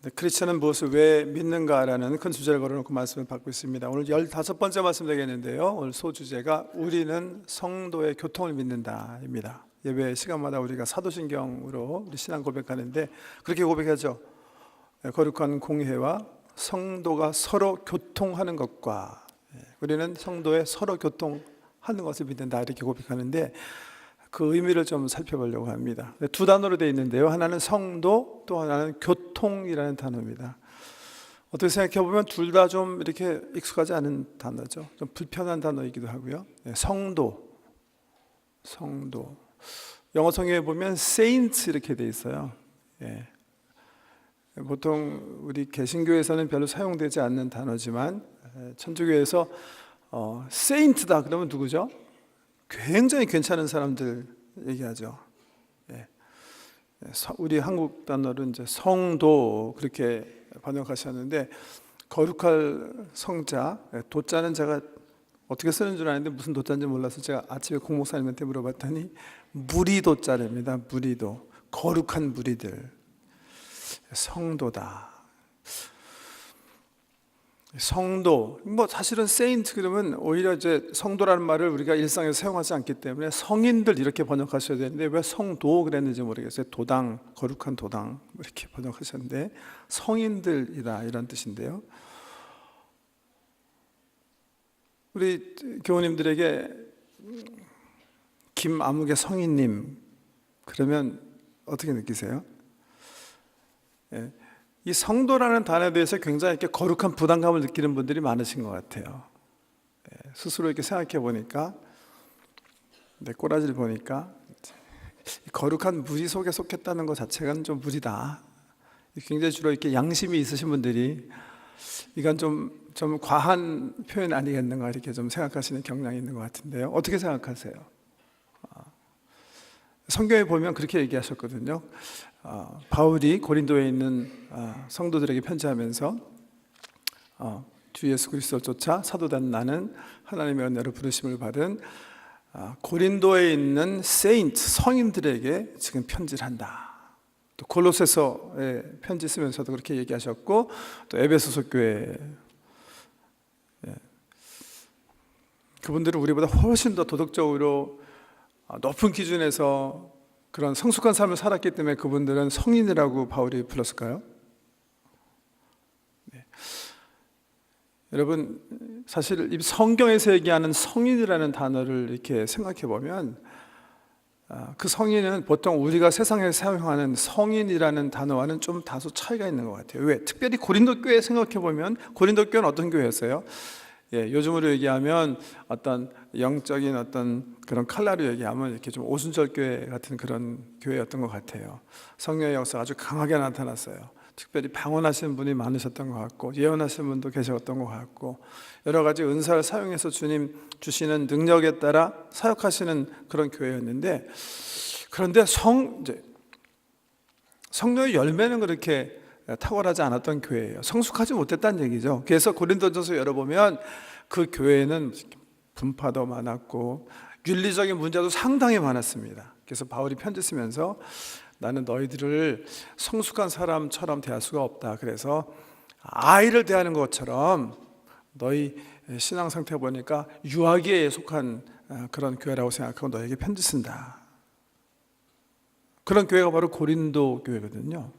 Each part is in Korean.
크리스천은 무엇을 왜 믿는가라는 큰 주제를 걸어놓고 말씀을 받고 있습니다. 오늘 15번째 말씀 되겠는데요. 오늘 소주제가 우리는 성도의 교통을 믿는다입니다. 예배 시간마다 우리가 사도신경으로 우리 신앙 고백하는데 그렇게 고백하죠. 거룩한 공회와 성도가 서로 교통하는 것과 우리는 성도의 서로 교통하는 것을 믿는다 이렇게 고백하는데 그 의미를 좀 살펴보려고 합니다. 두 단어로 되어 있는데요. 하나는 성도, 또 하나는 교통이라는 단어입니다. 어떻게 생각해 보면 둘 다 좀 이렇게 익숙하지 않은 단어죠. 좀 불편한 단어이기도 하고요. 성도. 영어 성경에 보면 saints 이렇게 되어 있어요. 보통 우리 개신교에서는 별로 사용되지 않는 단어지만 천주교에서 saint다 그러면 누구죠? 굉장히 괜찮은 사람들 얘기하죠. 우리 한국 단어로 이제 성도 그렇게 번역하셨는데 거룩할 성자, 도자는 제가 어떻게 쓰는 줄 아는데 무슨 도자인지 몰라서 제가 아침에 공목사님한테 물어봤더니 무리도자랍니다. 무리도, 거룩한 무리들, 성도다. 성도, 사실은 세인트 그러면 오히려 이제 성도라는 말을 우리가 일상에서 사용하지 않기 때문에 성인들 이렇게 번역하셔야 되는데 왜 성도 그랬는지 모르겠어요. 도당, 거룩한 도당 이렇게 번역하셨는데 성인들이다 이런 뜻인데요. 우리 교우님들에게 김아무개 성인님 그러면 어떻게 느끼세요? 이 성도라는 단어에 대해서 굉장히 이렇게 거룩한 부담감을 느끼는 분들이 많으신 것 같아요. 스스로 이렇게 생각해 보니까, 내 꼬라지를 보니까, 거룩한 무리 속에 속했다는 것 자체가 좀 무리다. 굉장히 주로 이렇게 양심이 있으신 분들이, 이건 좀 과한 표현 아니겠는가, 이렇게 좀 생각하시는 경향이 있는 것 같은데요. 어떻게 생각하세요? 성경에 보면 그렇게 얘기하셨거든요. 바울이 고린도에 있는 성도들에게 편지하면서 주 예수 그리스도를 쫓아 사도된 나는 하나님의 은혜로 부르심을 받은 고린도에 있는 세인트 성인들에게 지금 편지를 한다. 또 골로새서에 편지 쓰면서도 그렇게 얘기하셨고 또 에베소서 교회 그분들은 우리보다 훨씬 더 도덕적으로 높은 기준에서 그런 성숙한 삶을 살았기 때문에 그분들은 성인이라고 바울이 불렀을까요? 여러분 사실 이 성경에서 얘기하는 성인이라는 단어를 이렇게 생각해 보면 그 성인은 보통 우리가 세상에서 사용하는 성인이라는 단어와는 좀 다소 차이가 있는 것 같아요. 왜? 특별히 고린도 교회 생각해 보면 고린도 교회는 어떤 교회였어요? 요즘으로 얘기하면 어떤 영적인 어떤 그런 칼라로 얘기하면 이렇게 좀 오순절 교회 같은 그런 교회였던 것 같아요. 성령의 역사가 아주 강하게 나타났어요. 특별히 방언하시는 분이 많으셨던 것 같고 예언하시는 분도 계셨던 것 같고 여러 가지 은사를 사용해서 주님 주시는 능력에 따라 사역하시는 그런 교회였는데 그런데 성령의 열매는 그렇게 탁월하지 않았던 교회예요. 성숙하지 못했다는 얘기죠. 그래서 고린도전서 열어보면 그 교회는 분파도 많았고 윤리적인 문제도 상당히 많았습니다. 그래서 바울이 편지 쓰면서 나는 너희들을 성숙한 사람처럼 대할 수가 없다. 그래서 아이를 대하는 것처럼 너희 신앙 상태 보니까 유아기에 속한 그런 교회라고 생각하고 너에게 편지 쓴다. 그런 교회가 바로 고린도 교회거든요.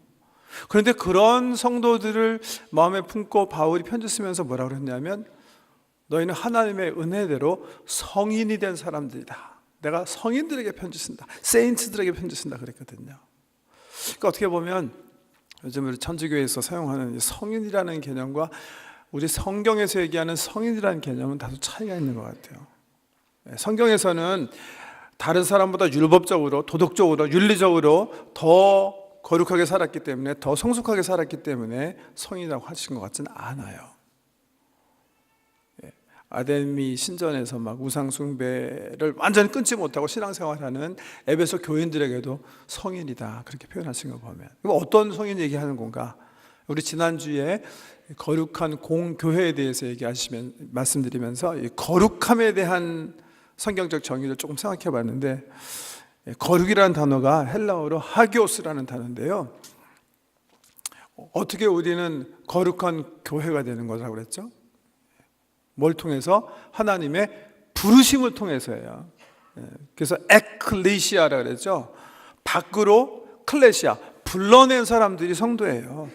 그런데 그런 성도들을 마음에 품고 바울이 편지 쓰면서 뭐라고 그랬냐면 너희는 하나님의 은혜대로 성인이 된 사람들이다. 내가 성인들에게 편지 쓴다. 세인트들에게 편지 쓴다 그랬거든요. 그러니까 어떻게 보면 요즘 우리 천주교에서 사용하는 성인이라는 개념과 우리 성경에서 얘기하는 성인이라는 개념은 다소 차이가 있는 것 같아요. 성경에서는 다른 사람보다 율법적으로, 도덕적으로, 윤리적으로 더 거룩하게 살았기 때문에 더 성숙하게 살았기 때문에 성인이라고 하신 것 같지는 않아요. 아담이 신전에서 막 우상 숭배를 완전히 끊지 못하고 신앙생활하는 에베소 교인들에게도 성인이다 그렇게 표현하신 거 보면 어떤 성인 얘기하는 건가? 우리 지난주에 거룩한 공교회에 대해서 말씀드리면서 이 거룩함에 대한 성경적 정의를 조금 생각해 봤는데 거룩이라는 단어가 헬라어로 하기오스라는 단어인데요. 어떻게 우리는 거룩한 교회가 되는 거라고 그랬죠? 뭘 통해서? 하나님의 부르심을 통해서예요. 그래서 에클레시아라 그랬죠. 밖으로 클레시아, 불러낸 사람들이 성도예요.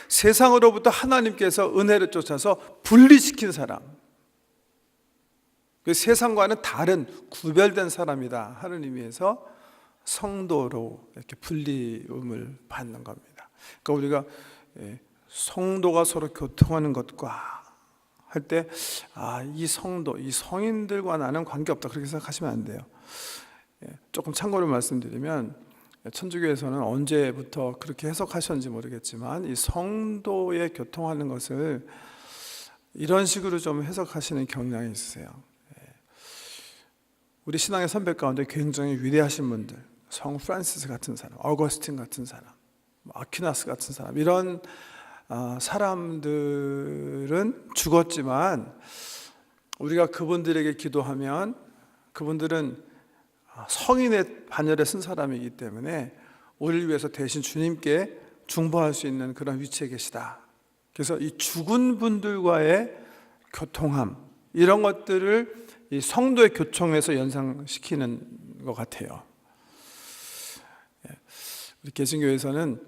세상으로부터 하나님께서 은혜를 쫓아서 분리시킨 사람, 세상과는 다른 구별된 사람이다 하는 의미에서 성도로 이렇게 분리음을 받는 겁니다. 그러니까 우리가 성도가 서로 교통하는 것과 할 때, 이 성도, 이 성인들과 나는 관계없다 그렇게 생각하시면 안 돼요. 조금 참고로 말씀드리면 천주교에서는 언제부터 그렇게 해석하셨는지 모르겠지만 이 성도의 교통하는 것을 이런 식으로 좀 해석하시는 경향이 있으세요. 우리 신앙의 선배 가운데 굉장히 위대하신 분들, 성 프란시스 같은 사람, 어거스틴 같은 사람, 아퀴나스 같은 사람, 이런 사람들은 죽었지만 우리가 그분들에게 기도하면 그분들은 성인의 반열에 쓴 사람이기 때문에 우리를 위해서 대신 주님께 중보할 수 있는 그런 위치에 계시다. 그래서 이 죽은 분들과의 교통함, 이런 것들을 이 성도의 교통에서 연상시키는 것 같아요. 우리 개신교에서는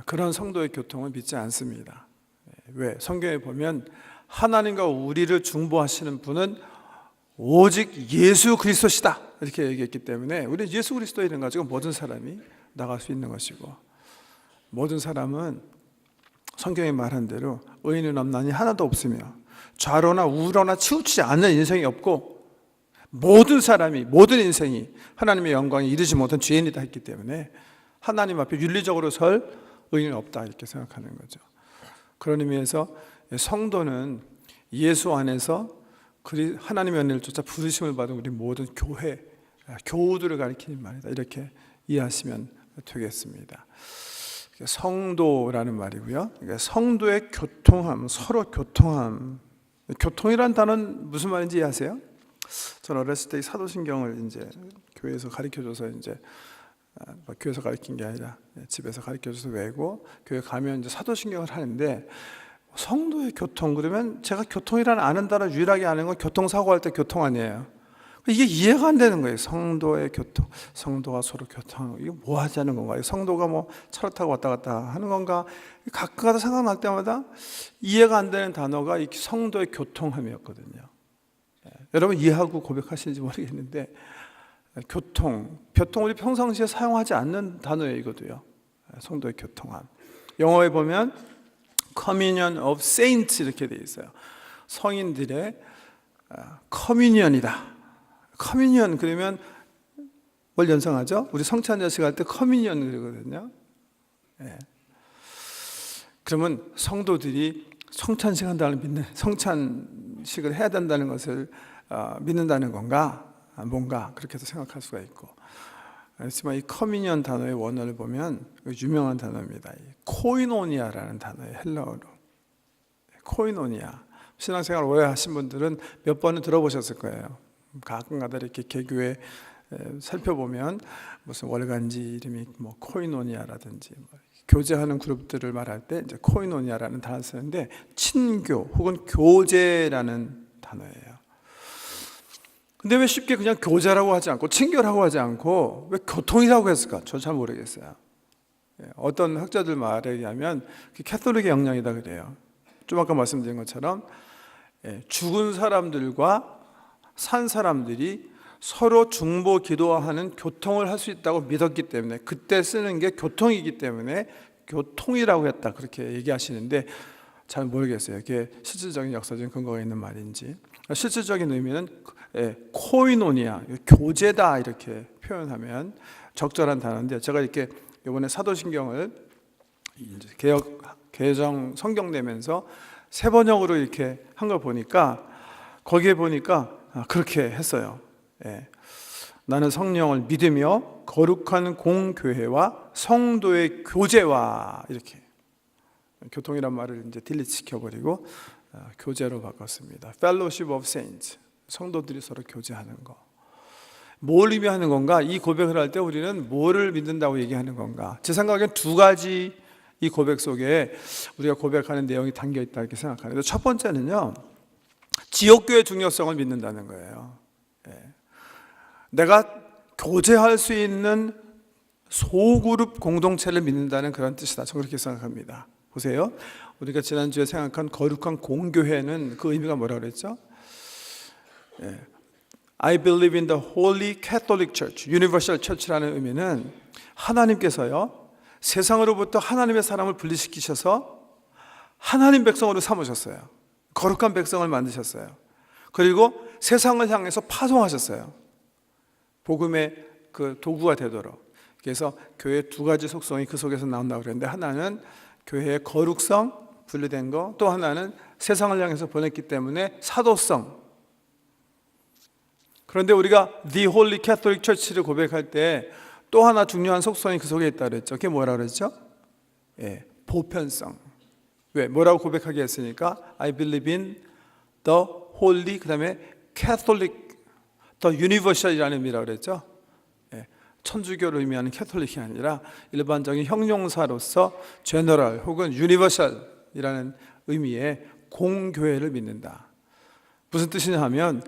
그런 성도의 교통을 믿지 않습니다. 왜? 성경에 보면 하나님과 우리를 중보하시는 분은 오직 예수 그리스도시다 이렇게 얘기했기 때문에 우리는 예수 그리스도 이름 가지고 모든 사람이 나갈 수 있는 것이고, 모든 사람은 성경이 말한 대로 의인은 없나니 하나도 없으며 좌로나 우로나 치우치지 않는 인생이 없고, 모든 사람이, 모든 인생이 하나님의 영광에 이르지 못한 죄인이다 했기 때문에 하나님 앞에 윤리적으로 설 의인은 없다 이렇게 생각하는 거죠. 그런 의미에서 성도는 예수 안에서 하나님의 은혜를 쫓아 부르심을 받은 우리 모든 교회, 교우들을 가리키는 말이다 이렇게 이해하시면 되겠습니다. 성도라는 말이고요. 성도의 교통함, 서로 교통함. 교통이라는 단어는 무슨 말인지 이해하세요? 저는 어렸을 때 사도신경을 이제 교회에서 가르쳐줘서 이제 교회에서 가르친 게 아니라 집에서 가르쳐줘서 외고 교회 가면 이제 사도신경을 하는데, 성도의 교통 그러면 제가 교통이라는 아는 단어 유일하게 아는 건 교통사고 할 때 교통 아니에요. 이게 이해가 안 되는 거예요. 성도의 교통, 성도가 서로 교통하는 거, 이거 뭐 하자는 건가? 성도가 뭐 차를 타고 왔다 갔다 하는 건가? 가끔가다 생각날 때마다 이해가 안 되는 단어가 이 성도의 교통함이었거든요. 여러분 이해하고 고백하시는지 모르겠는데, 교통 우리 평상시에 사용하지 않는 단어예요. 이것도요. 성도의 교통함. 영어에 보면 Communion of Saints 이렇게 돼 있어요. 성인들의 커뮤니언이다. 커뮤니언 그러면 뭘 연상하죠? 우리 성찬자식 할 때 커뮤니언 그러거든요. 그러면 성도들이 성찬식 한다는 믿는, 성찬식을 해야 된다는 것을 믿는다는 건가? 뭔가 그렇게 해서 생각할 수가 있고, 하지만 이 커뮤니언 단어의 원어를 보면 유명한 단어입니다. 코이노니아라는 단어의 헬라어로, 코이노니아. 신앙생활 오래 하신 분들은 몇 번은 들어보셨을 거예요. 가끔가다 이렇게 개교에 살펴보면 무슨 월간지 이름이 뭐 코이노니아라든지 교제하는 그룹들을 말할 때 이제 코이노니아라는 단어를 쓰는데, 친교 혹은 교제라는 단어예요. 근데 왜 쉽게 그냥 교제라고 하지 않고 친교라고 하지 않고 왜 교통이라고 했을까? 저 잘 모르겠어요. 어떤 학자들 말에 의하면 캐톨릭의 영향이다 그래요. 좀 아까 말씀드린 것처럼 죽은 사람들과 산 사람들이 서로 중보 기도하는 교통을 할 수 있다고 믿었기 때문에, 그때 쓰는 게 교통이기 때문에 교통이라고 했다 그렇게 얘기하시는데, 잘 모르겠어요. 이게 실질적인 역사적인 근거가 있는 말인지. 실질적인 의미는 코이노니아, 교제다 이렇게 표현하면 적절한 단어인데, 제가 이렇게 이번에 사도신경을 개정 성경 내면서 세 번역으로 이렇게 한 걸 보니까, 거기에 보니까 그렇게 했어요. 나는 성령을 믿으며 거룩한 공교회와 성도의 교제와, 이렇게 교통이란 말을 이제 딜리트시켜 버리고 교제로 바꿨습니다. Fellowship of Saints, 성도들이 서로 교제하는 거. 뭘 의미하는 건가? 이 고백을 할 때 우리는 뭐를 믿는다고 얘기하는 건가? 제 생각엔 두 가지 이 고백 속에 우리가 고백하는 내용이 담겨 있다 이렇게 생각하는데, 첫 번째는요, 지역교회 중요성을 믿는다는 거예요. 내가 교제할 수 있는 소그룹 공동체를 믿는다는 그런 뜻이다. 저는 그렇게 생각합니다. 보세요. 우리가 지난주에 생각한 거룩한 공교회는 그 의미가 뭐라고 그랬죠? I believe in the Holy Catholic Church, Universal Church라는 의미는 하나님께서요, 세상으로부터 하나님의 사람을 분리시키셔서 하나님 백성으로 삼으셨어요. 거룩한 백성을 만드셨어요. 그리고 세상을 향해서 파송하셨어요. 복음의 그 도구가 되도록. 그래서 교회의 두 가지 속성이 그 속에서 나온다고 그랬는데, 하나는 교회의 거룩성, 분리된 거, 또 하나는 세상을 향해서 보냈기 때문에 사도성. 그런데 우리가 The Holy Catholic Church를 고백할 때 또 하나 중요한 속성이 그 속에 있다고 그랬죠. 그게 뭐라고 그랬죠? 보편성. 왜? 뭐라고 고백하게 했으니까 I believe in the Holy, 그 다음에 Catholic, the Universal이라는 의미라고 그랬죠. 천주교를 의미하는 캐톨릭이 아니라 일반적인 형용사로서 제너럴 혹은 유니버셜이라는 의미의 공교회를 믿는다. 무슨 뜻이냐 하면,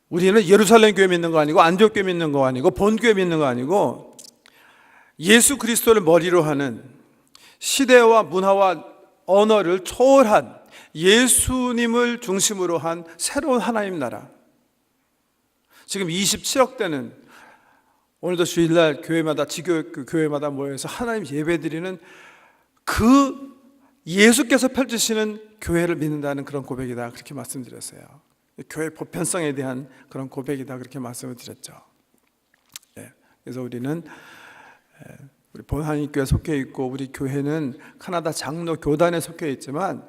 우리는 예루살렘 교회 믿는 거 아니고 안디옥 교회 믿는 거 아니고 본교회 믿는 거 아니고 예수 그리스도를 머리로 하는, 시대와 문화와 언어를 초월한 예수님을 중심으로 한 새로운 하나님 나라. 지금 27억 대는 오늘도 주일날 교회마다, 지교 교회마다 모여서 하나님 예배드리는 그 예수께서 펼치시는 교회를 믿는다는 그런 고백이다, 그렇게 말씀드렸어요. 교회 보편성에 대한 그런 고백이다, 그렇게 말씀을 드렸죠. 그래서 우리는 우리 본한인교회에 속해 있고, 우리 교회는 카나다 장로 교단에 속해 있지만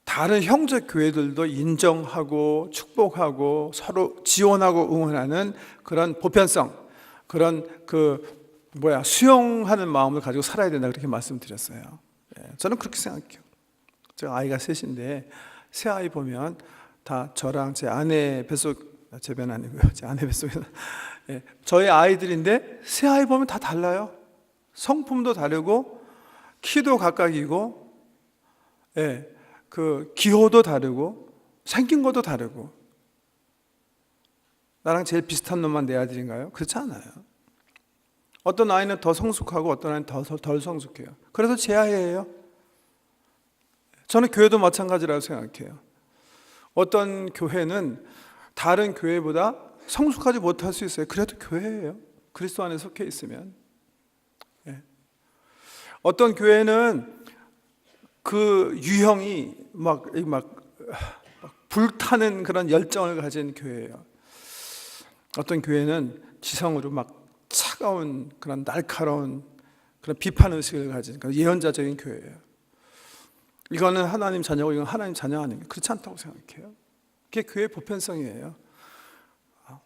다른 형제 교회들도 인정하고 축복하고 서로 지원하고 응원하는 그런 보편성, 그런 수용하는 마음을 가지고 살아야 된다, 그렇게 말씀드렸어요. 저는 그렇게 생각해요. 제가 아이가 셋인데 새 아이 보면 다 저랑 제 아내 뱃속, 제 배는 아니고요, 제 아내 뱃속에서 저희 아이들인데 새 아이 보면 다 달라요. 성품도 다르고 키도 각각이고, 그 기호도 다르고 생긴 것도 다르고. 나랑 제일 비슷한 놈만 내 아들인가요? 그렇지 않아요. 어떤 아이는 더 성숙하고 어떤 아이는 덜 성숙해요. 그래서 제 아이예요. 저는 교회도 마찬가지라고 생각해요. 어떤 교회는 다른 교회보다 성숙하지 못할 수 있어요. 그래도 교회예요. 그리스도 안에 속해 있으면. 어떤 교회는 그 유형이 막 불타는 그런 열정을 가진 교회예요. 어떤 교회는 지성으로 막 차가운 그런 날카로운 그런 비판 의식을 가진 그런 예언자적인 교회예요. 이거는 하나님 자녀고 이건 하나님 자녀 아닙니까? 그렇지 않다고 생각해요. 그게 교회의 보편성이에요.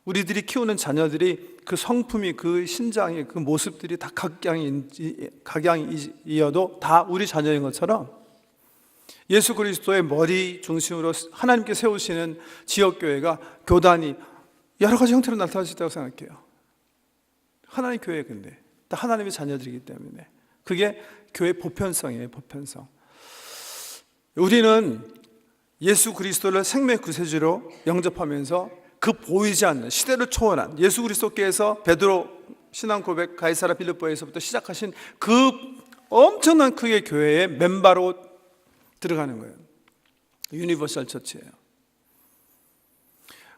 우리들이 키우는 자녀들이 그 성품이, 그 신장이, 그 모습들이 다 각양이어도 다 우리 자녀인 것처럼 예수 그리스도의 머리 중심으로 하나님께 세우시는 지역교회가, 교단이 여러 가지 형태로 나타날 수 있다고 생각해요. 하나님 교회, 근데 다 하나님의 자녀들이기 때문에 그게 교회 보편성이에요. 보편성. 우리는 예수 그리스도를 생명의 구세주로 영접하면서 그 보이지 않는 시대를 초월한 예수 그리스도께서 베드로 신앙 고백 가이사라 빌립보에서부터 시작하신 그 엄청난 크기의 교회의 멤버로 들어가는 거예요. 유니버설 처치예요.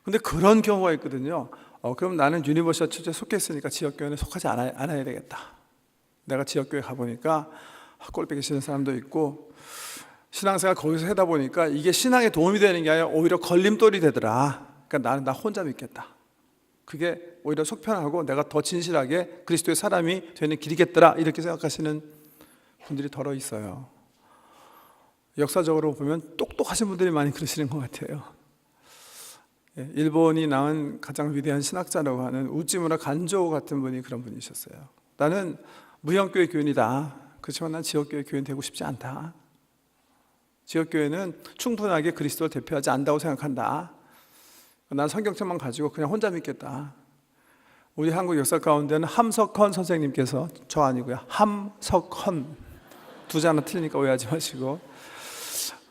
근데 그런 경우가 있거든요. 그럼 나는 유니버설 처치에 속했으니까 지역교회는 속하지 않아야 되겠다. 내가 지역교회 가보니까 꼴보기 싫은 사람도 있고, 신앙생활 거기서 하다 보니까 이게 신앙에 도움이 되는 게 아니라 오히려 걸림돌이 되더라. 그러니까 나는 나 혼자 믿겠다. 그게 오히려 속편하고 내가 더 진실하게 그리스도의 사람이 되는 길이겠더라, 이렇게 생각하시는 분들이 더러 있어요. 역사적으로 보면 똑똑하신 분들이 많이 그러시는 것 같아요. 일본이 낳은 가장 위대한 신학자라고 하는 우찌무라 간조 같은 분이 그런 분이셨어요. 나는 무형교회 교인이다. 그렇지만 난 지역교회 교인 되고 싶지 않다. 지역교회는 충분하게 그리스도를 대표하지 않는다고 생각한다. 난 성경책만 가지고 그냥 혼자 믿겠다. 우리 한국 역사 가운데는 함석헌 선생님께서, 저 아니고요, 함석헌 두자 하나 틀리니까 오해하지 마시고.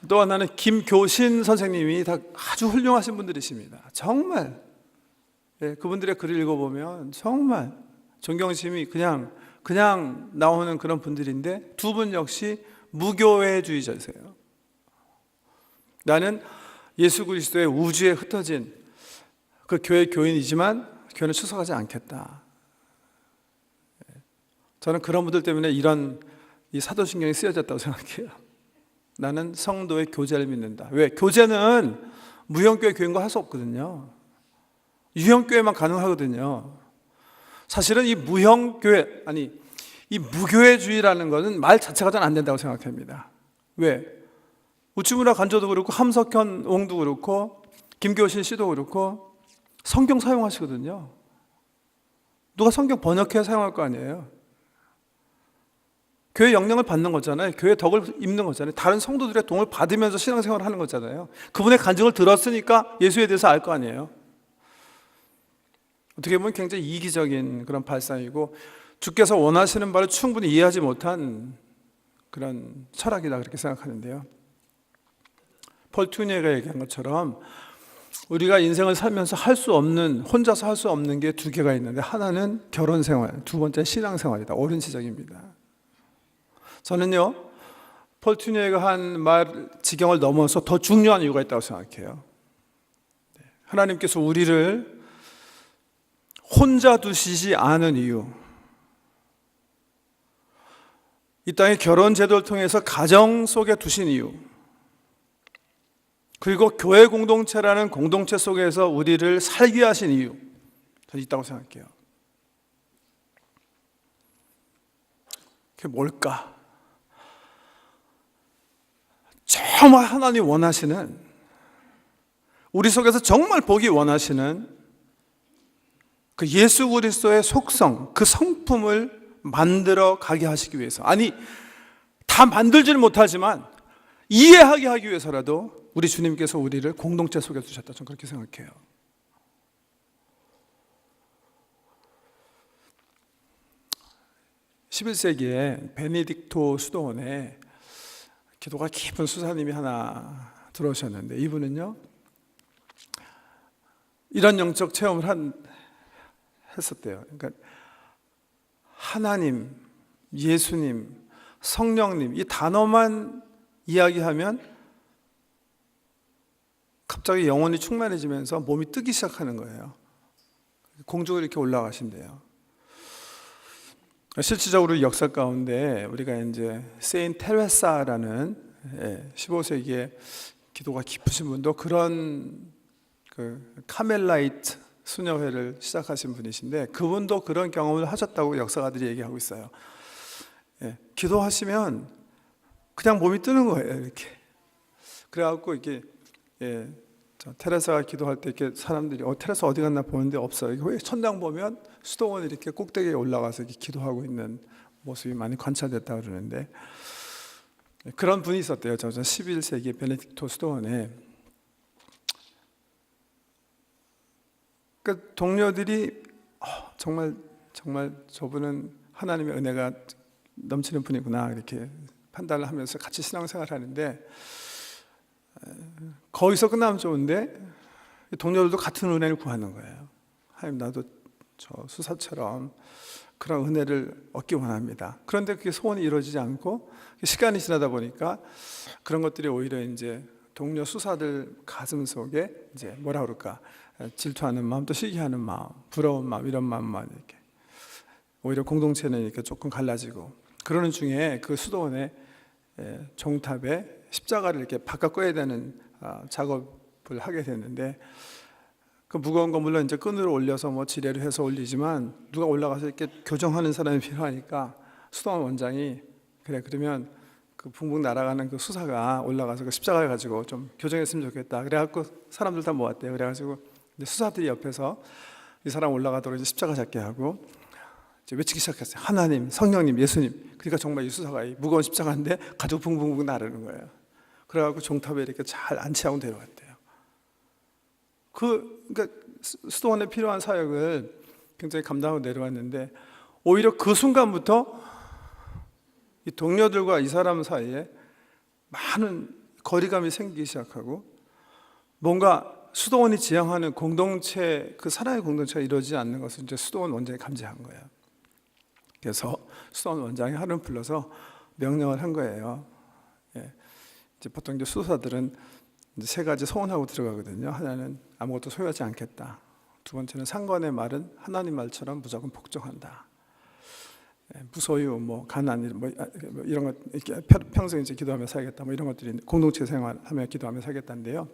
또 하나는 김교신 선생님이 다 아주 훌륭하신 분들이십니다. 정말 그분들의 글을 읽어보면 정말 존경심이 그냥 나오는 그런 분들인데, 두 분 역시 무교회주의자세요. 나는 예수 그리스도의 우주에 흩어진 그 교회 교인이지만 교회는 출석하지 않겠다. 저는 그런 분들 때문에 이런 이 사도신경이 쓰여졌다고 생각해요. 나는 성도의 교제를 믿는다. 왜? 교제는 무형교회 교인과 할 수 없거든요. 유형교회만 가능하거든요. 사실은 이 무교회주의라는 것은 말 자체가 전 안 된다고 생각합니다. 왜? 우치무라 간조도 그렇고 함석현 옹도 그렇고 김교신 씨도 그렇고 성경 사용하시거든요. 누가 성경 번역해서 사용할 거 아니에요. 교회 영향을 받는 거잖아요. 교회 덕을 입는 거잖아요. 다른 성도들의 도움을 받으면서 신앙생활을 하는 거잖아요. 그분의 간증을 들었으니까 예수에 대해서 알 거 아니에요. 어떻게 보면 굉장히 이기적인 그런 발상이고, 주께서 원하시는 바를 충분히 이해하지 못한 그런 철학이다, 그렇게 생각하는데요. 폴 투니에가 얘기한 것처럼 우리가 인생을 살면서 혼자서 할 수 없는 게 두 개가 있는데, 하나는 결혼 생활, 두 번째는 신앙 생활이다. 옳은 지적입니다. 저는요, 폴 투니에가 한 말 지경을 넘어서 더 중요한 이유가 있다고 생각해요. 하나님께서 우리를 혼자 두시지 않은 이유, 이 땅의 결혼 제도를 통해서 가정 속에 두신 이유, 그리고 교회 공동체라는 공동체 속에서 우리를 살게 하신 이유, 저는 있다고 생각해요. 그게 뭘까? 정말 하나님 원하시는, 우리 속에서 정말 보기 원하시는 그 예수 그리스도의 속성, 그 성품을 만들어 가게 하시기 위해서, 아니 다 만들지는 못하지만 이해하게 하기 위해서라도 우리 주님께서 우리를 공동체 속에 두셨다, 저는 그렇게 생각해요. (11세기에) 베네딕토 수도원에 기도가 깊은 수사님이 하나 들어오셨는데, 이분은요 이런 영적 체험을 했었대요. 그러니까 하나님, 예수님, 성령님 이 단어만 이야기하면 갑자기 영혼이 충만해지면서 몸이 뜨기 시작하는 거예요. 공중을 이렇게 올라가신대요. 실질적으로 역사 가운데 우리가 이제 세인 테레사라는 15세기에 기도가 깊으신 분도 그런 그 카멜라이트 수녀회를 시작하신 분이신데, 그분도 그런 경험을 하셨다고 역사가들이 얘기하고 있어요. 기도하시면 그냥 몸이 뜨는 거예요, 이렇게. 그래갖고 이렇게 테레사가 기도할 때 이렇게 사람들이 테레사 어디 갔나 보는데 없어요. 천장 보면 수도원 이렇게 꼭대기에 올라가서 이렇게 기도하고 있는 모습이 많이 관찰됐다 그러는데, 그런 분이 있었대요. 저 11세기 베네딕토 수도원에. 그 동료들이 정말 저분은 하나님의 은혜가 넘치는 분이구나, 이렇게 판단을 하면서 같이 신앙생활을 하는데, 거기서 끝나면 좋은데 동료들도 같은 은혜를 구하는 거예요. 하나님, 나도 저 수사처럼 그런 은혜를 얻기 원합니다. 그런데 그게 소원이 이루어지지 않고 시간이 지나다 보니까 그런 것들이 오히려 이제 동료 수사들 가슴 속에 이제 뭐라 그럴까, 질투하는 마음, 또 시기하는 마음, 부러운 마음, 이런 마음만 이렇게 오히려 공동체는 이렇게 조금 갈라지고, 그러는 중에 그 수도원의 종탑에 십자가를 이렇게 바꿔 꺼야 되는 작업을 하게 됐는데, 그 무거운 거 물론 이제 끈으로 올려서 뭐 지뢰로 해서 올리지만 누가 올라가서 이렇게 교정하는 사람이 필요하니까 수도원 원장이 그러면 그 붕붕 날아가는 그 수사가 올라가서 그 십자가를 가지고 좀 교정했으면 좋겠다. 그래갖고 사람들 다 모았대요. 그래가지고 이제 수사들이 옆에서 이 사람 올라가도록 이제 십자가 잡게 하고 이제 외치기 시작했어요. 하나님, 성령님, 예수님. 그러니까 정말 이 수사가 이 무거운 십자가인데 가지고 붕붕붕 나르는 거예요. 그래갖고 종탑에 이렇게 잘 안치하고 내려갔대요. 그러니까 수도원에 필요한 사역을 굉장히 감당하고 내려왔는데, 오히려 그 순간부터 이 동료들과 이 사람 사이에 많은 거리감이 생기기 시작하고 뭔가 수도원이 지향하는 공동체, 그 사랑의 공동체가 이루어지지 않는 것을 이제 수도원 원장이 감지한 거예요. 그래서 수도원 원장이 하루는 불러서 명령을 한 거예요. 예. 이제 보통 이제 수도사들은 이제 세 가지 소원하고 들어가거든요. 하나는 아무것도 소유하지 않겠다. 두 번째는 상관의 말은 하나님 말처럼 무조건 복종한다. 예, 무소유, 뭐 가난, 뭐 이런 것 이렇게 평생 이제 기도하며 살겠다. 뭐 이런 것들이 공동체 생활하며 기도하며 살겠다인데요.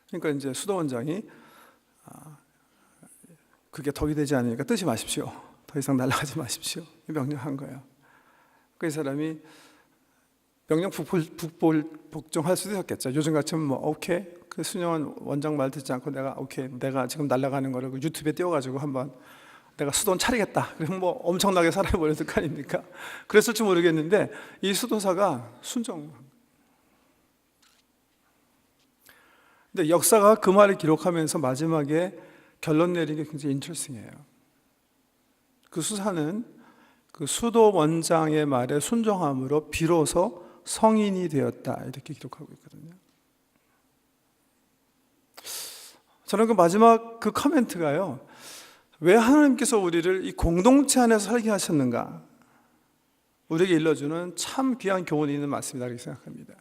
그러니까 이제 수도원장이 그게 덕이 되지 않으니까 뜨지 마십시오. 더 이상 날아가지 마십시오. 명령한 거예요. 그 사람이 명령 복종할 수도 있었겠죠. 요즘 같으면 뭐 오케이, 그 순영은 원장 말 듣지 않고 내가 오케이, 내가 지금 날아가는 거를 유튜브에 띄워가지고 한번 내가 수도원 차리겠다. 그럼 뭐 엄청나게 살아버렸을 거 아닙니까? 그랬을지 모르겠는데 이 수도사가 순종. 근데 역사가 그 말을 기록하면서 마지막에 결론 내린 게 굉장히 인트레스팅해요. 그 수사는 그 수도 원장의 말에 순종함으로 비로소 성인이 되었다, 이렇게 기록하고 있거든요. 저는 그 마지막 그 코멘트가요, 왜 하나님께서 우리를 이 공동체 안에서 살게 하셨는가, 우리에게 일러주는 참 귀한 교훈이 있는 말씀이다, 이렇게 생각합니다.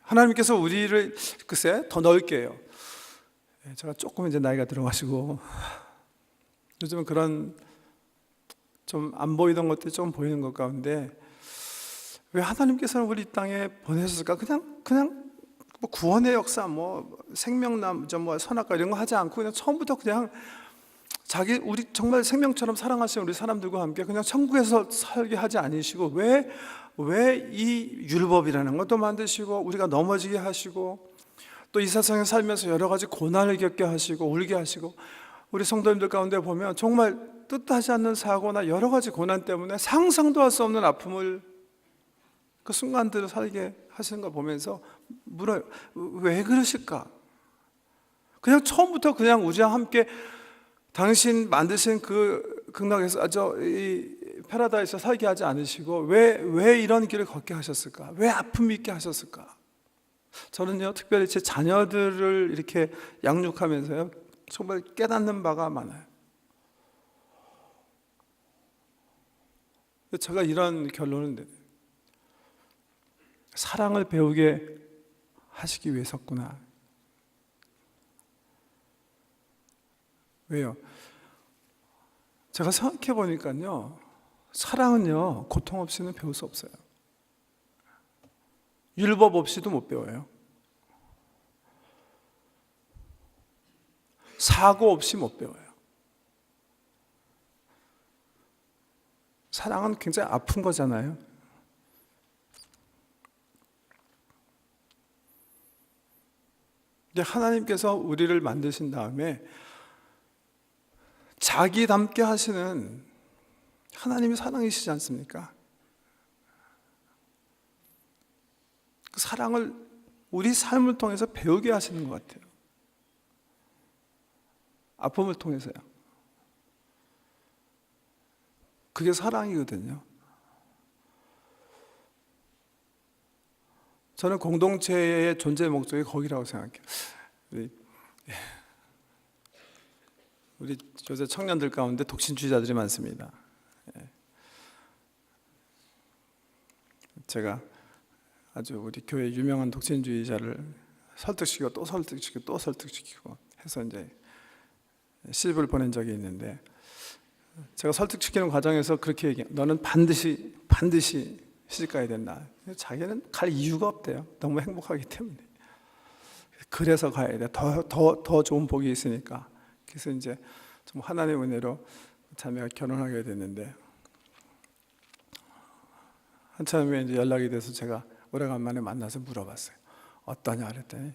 하나님께서 우리를 글쎄 더 넓게 해요. 제가 조금 이제 나이가 들어가시고 요즘은 그런 좀 안 보이던 것들이 좀 보이는 것 가운데, 왜 하나님께서는 우리 땅에 보내셨을까? 그냥 뭐 구원의 역사, 뭐 생명남, 뭐 선악과 이런 거 하지 않고 그냥 처음부터 그냥 우리 정말 생명처럼 사랑하시는 우리 사람들과 함께 그냥 천국에서 살게 하지 않으시고 왜 이 율법이라는 것도 만드시고 우리가 넘어지게 하시고 또 이 세상에 살면서 여러 가지 고난을 겪게 하시고 울게 하시고, 우리 성도님들 가운데 보면 정말 뜻하지 않는 사고나 여러 가지 고난 때문에 상상도 할 수 없는 아픔을 그 순간들을 살게 하시는 걸 보면서 물어요. 왜 그러실까? 그냥 처음부터 그냥 우리와 함께 당신 만드신 그 극락에서 이 패러다이스에서 살게 하지 않으시고 왜 이런 길을 걷게 하셨을까? 왜 아픔이 있게 하셨을까? 저는요, 특별히 제 자녀들을 이렇게 양육하면서요, 정말 깨닫는 바가 많아요. 제가 이런 결론을 내려요. 사랑을 배우게 하시기 위해서구나. 왜요? 제가 생각해 보니까요, 사랑은요, 고통 없이는 배울 수 없어요. 율법 없이도 못 배워요. 사고 없이 못 배워요. 사랑은 굉장히 아픈 거잖아요. 근데 하나님께서 우리를 만드신 다음에 자기 닮게 하시는 하나님이 사랑이시지 않습니까? 그 사랑을 우리 삶을 통해서 배우게 하시는 것 같아요. 아픔을 통해서요. 그게 사랑이거든요. 저는 공동체의 존재 목적이 거기라고 생각해요. 우리 요새 청년들 가운데 독신주의자들이 많습니다. 제가 아주 우리 교회 유명한 독신주의자를 설득시키고 또 설득시키고 또 설득시키고 해서 이제 시집을 보낸 적이 있는데, 제가 설득시키는 과정에서 그렇게 얘기해요. 너는 반드시 시집 가야 된다. 자기는 갈 이유가 없대요. 너무 행복하기 때문에. 그래서 가야 돼. 더 좋은 복이 있으니까. 그래서 이제 좀 하나님의 은혜로 자매가 결혼하게 됐는데, 한참 후에 이제 연락이 돼서 제가 오래간만에 만나서 물어봤어요. 어떠냐 그랬더니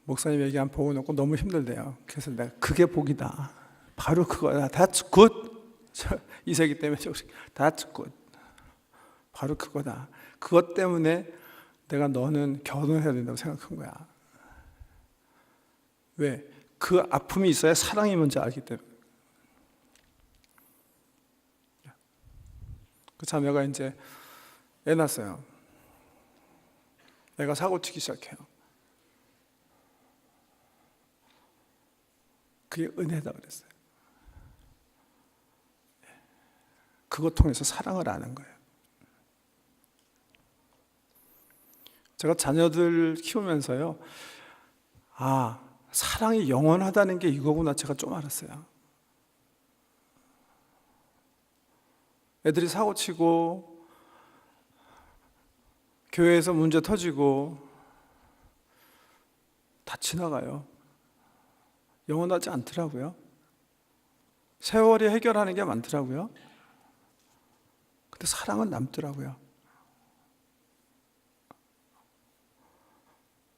목사님 얘기한 복은 없고 너무 힘들대요. 그래서 내가 그게 복이다. 바로 그거야. That's good. 이 세기 때문에 That's good. 바로 그거다. 그것 때문에 내가 너는 결혼해야 된다고 생각한 거야. 왜? 그 아픔이 있어야 사랑이 뭔지 알기 때문에. 그 자매가 이제 애 낳았어요. 애가 사고 치기 시작해요. 그게 은혜다 그랬어요. 그것 통해서 사랑을 아는 거예요. 제가 자녀들 키우면서요, 사랑이 영원하다는 게 이거구나 제가 좀 알았어요. 애들이 사고 치고 교회에서 문제 터지고 다 지나가요. 영원하지 않더라고요. 세월이 해결하는 게 많더라고요. 근데 사랑은 남더라고요.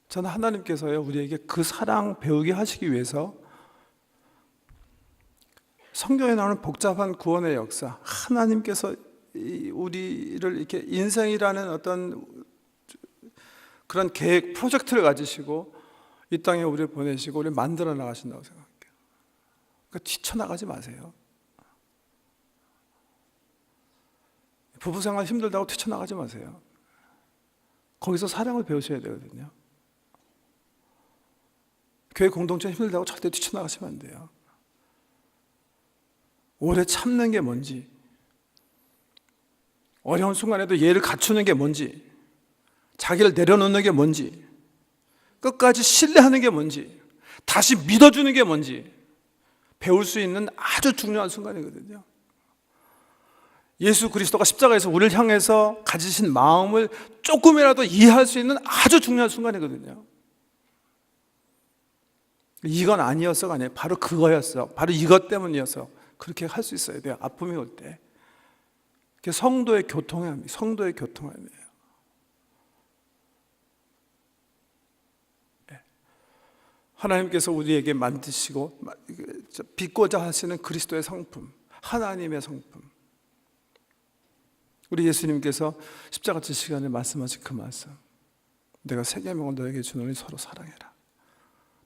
저는 하나님께서요, 우리에게 그 사랑 배우게 하시기 위해서 성경에 나오는 복잡한 구원의 역사, 하나님께서 우리를 이렇게 인생이라는 어떤 그런 계획, 프로젝트를 가지시고 이 땅에 우리를 보내시고 우리를 만들어 나가신다고 생각해요. 그러니까 뛰쳐나가지 마세요. 부부생활 힘들다고 뛰쳐나가지 마세요. 거기서 사랑을 배우셔야 되거든요. 교회 공동체 힘들다고 절대 뛰쳐나가시면 안 돼요. 오래 참는 게 뭔지, 어려운 순간에도 예를 갖추는 게 뭔지, 자기를 내려놓는 게 뭔지, 끝까지 신뢰하는 게 뭔지, 다시 믿어주는 게 뭔지 배울 수 있는 아주 중요한 순간이거든요. 예수 그리스도가 십자가에서 우리를 향해서 가지신 마음을 조금이라도 이해할 수 있는 아주 중요한 순간이거든요. 이건 아니었어가 아니에요. 바로 그거였어. 바로 이것 때문이었어. 그렇게 할 수 있어야 돼요. 아픔이 올 때. 그게 성도의 교통함이에요. 성도의 교통함이에요. 하나님께서 우리에게 만드시고 빚고자 하시는 그리스도의 성품, 하나님의 성품. 우리 예수님께서 십자가 지 시간에 말씀하신 그 말씀, 내가 새 계명을 너에게 주노니 서로 사랑해라.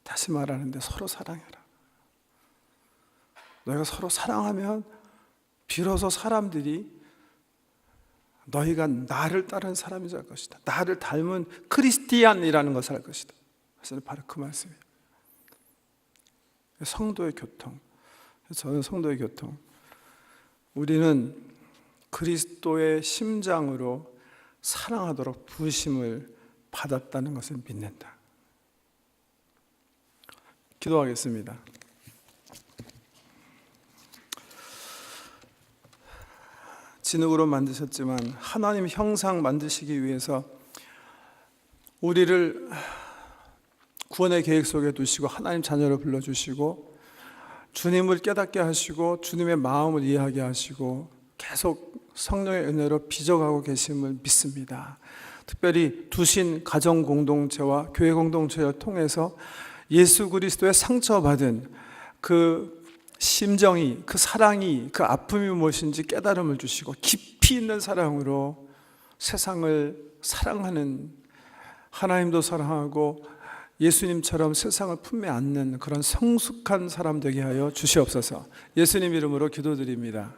다시 말하는데 서로 사랑해라. 너희가 서로 사랑하면 비로소 사람들이 너희가 나를 따르는 사람이 될 것이다. 나를 닮은 크리스티안이라는 것을 할 것이다. 사실 바로 그 말씀이에요. 성도의 교통. 저는 성도의 교통. 우리는 그리스도의 심장으로 사랑하도록 부으심을 받았다는 것을 믿는다. 기도하겠습니다. 진흙으로 만드셨지만 하나님 형상 만드시기 위해서 우리를 구원의 계획 속에 두시고 하나님 자녀로 불러주시고 주님을 깨닫게 하시고 주님의 마음을 이해하게 하시고 계속 성령의 은혜로 빚어가고 계심을 믿습니다. 특별히 두신 가정 공동체와 교회 공동체를 통해서 예수 그리스도의 상처받은 그 심정이, 그 사랑이, 그 아픔이 무엇인지 깨달음을 주시고 깊이 있는 사랑으로 세상을 사랑하는, 하나님도 사랑하고 예수님처럼 세상을 품에 안는 그런 성숙한 사람 되게 하여 주시옵소서. 예수님 이름으로 기도드립니다.